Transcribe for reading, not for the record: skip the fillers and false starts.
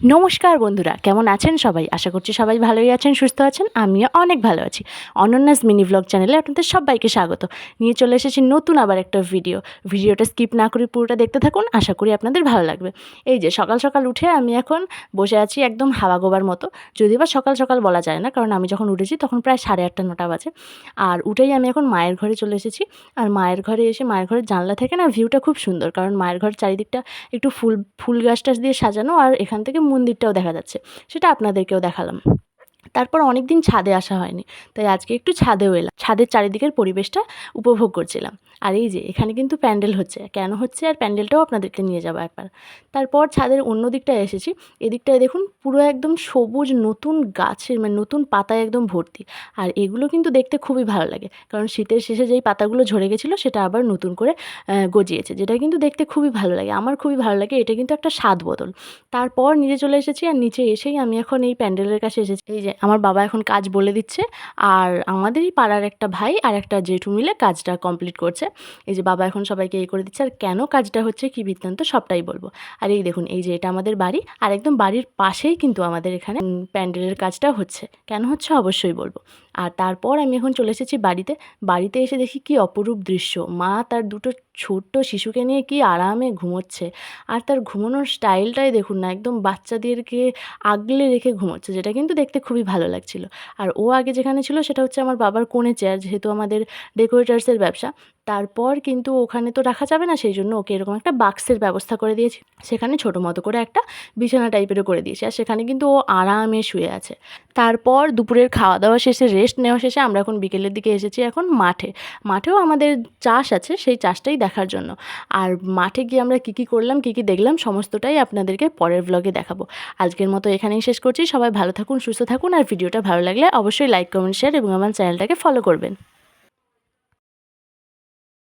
নমস্কার বন্ধুরা, কেমন আছেন সবাই? আশা করছি সবাই ভালোই আছেন, সুস্থ আছেন। আমিও অনেক ভালো আছি। অনন্যাস মিনি ভ্লগ চ্যানেলে আপনাদের সবাইকে স্বাগত। নিয়ে চলে এসেছি নতুন আবার একটা ভিডিওটা স্কিপ না করে পুরোটা দেখতে থাকুন, আশা করি আপনাদের ভালো লাগবে। এই যে সকাল সকাল উঠে আমি এখন বসে আছি একদম হাওয়া গোবার মতো। যদিও বা সকাল সকাল বলা যায় না, কারণ আমি যখন উঠেছি তখন প্রায় 8:30-9টা বাজে। আর উঠেই আমি এখন মায়ের ঘরে চলে এসেছি। আর মায়ের ঘরে এসে মায়ের ঘরের জানলা থেকে না ভিউটা খুব সুন্দর, কারণ মায়ের ঘরের চারিদিকটা একটু ফুল গাছ টাছ দিয়ে সাজানো, আর এখান থেকে মন্দিরটাও দেখা যাচ্ছে। সেটা আপনাদেরকেও দেখালাম। তারপর অনেক দিন ছাদে আসা হয়নি, তাই আজকে একটু ছাদেও এলাম। ছাদের চারিদিকের পরিবেশটা উপভোগ করছিলাম। আর এই যে এখানে কিন্তু প্যান্ডেল হচ্ছে, কেন হচ্ছে আর প্যান্ডেলটাও আপনাদেরকে নিয়ে যাবো একবার। তারপর ছাদের অন্য দিকটায় এসেছি। এদিকটায় দেখুন পুরো একদম সবুজ নতুন গাছের নতুন পাতায় একদম ভর্তি। আর এগুলো কিন্তু দেখতে খুবই ভালো লাগে, কারণ শীতের শেষে যেই পাতাগুলো ঝরে গেছিলো সেটা আবার নতুন করে গজিয়েছে, যেটা কিন্তু দেখতে খুবই ভালো লাগে। আমার খুবই ভালো লাগে, এটা কিন্তু একটা স্বাদ বদল। তারপর নিচে চলে এসেছি, আর নিচে এসেই আমি এখন এই প্যান্ডেলের কাছে এসেছি। এই যে আমার বাবা এখন কাজ বলে দিচ্ছে, আর আমাদেরই পাড়ার একটা ভাই আর একটা জেঠু মিলে কাজটা কমপ্লিট করছে। এই যে বাবা এখন সবাইকে এই করে দিচ্ছে, আর কেন কাজটা হচ্ছে কী বৃত্তান্ত সবটাই বলবো। আর এই দেখুন, এই যে এটা আমাদের বাড়ি, আর একদম বাড়ির পাশেই কিন্তু আমাদের এখানে প্যান্ডেলের কাজটা হচ্ছে। কেন হচ্ছে অবশ্যই বলবো। আর তারপর আমি এখন চলে এসেছি বাড়িতে এসে দেখি কি অপরূপ দৃশ্য। মা তার দুটো ছোট্ট শিশুকে নিয়ে কি আরামে ঘুমোচ্ছে। আর তার ঘুমানোর স্টাইলটাই দেখুন না, একদম বাচ্চাদেরকে আগলে রেখে ঘুমোচ্ছে, যেটা কিন্তু দেখতে খুবই ভালো লাগছিল। আর ও আগে যেখানে ছিল সেটা হচ্ছে আমার বাবার কোণে চেয়ার, যেহেতু আমাদের ডেকোরেটার্সের ব্যবসা। তারপর কিন্তু ওখানে তো রাখা যাবে না, সেই জন্য ওকে এরকম একটা বাক্সের ব্যবস্থা করে দিয়েছি। সেখানে ছোটো মতো করে একটা বিছানা টাইপেরও করে দিয়েছি, আর সেখানে কিন্তু ও আরামে শুয়ে আছে। তারপর দুপুরের খাওয়া দাওয়া শেষে, রেস্ট নেওয়া শেষে আমরা এখন বিকেলের দিকে এসেছি এখন মাঠেও আমাদের চাষ আছে, সেই চাষটাই দেখার জন্য। আর মাঠে গিয়ে আমরা কী করলাম, কী দেখলাম, সমস্তটাই আপনাদেরকে পরের ব্লগে দেখাবো। আজকের মতো এখানেই শেষ করছি। সবাই ভালো থাকুন, সুস্থ থাকুন, আর ভিডিওটা ভালো লাগলে অবশ্যই লাইক, কমেন্ট, শেয়ার এবং আমার চ্যানেলটাকে ফলো করবেন।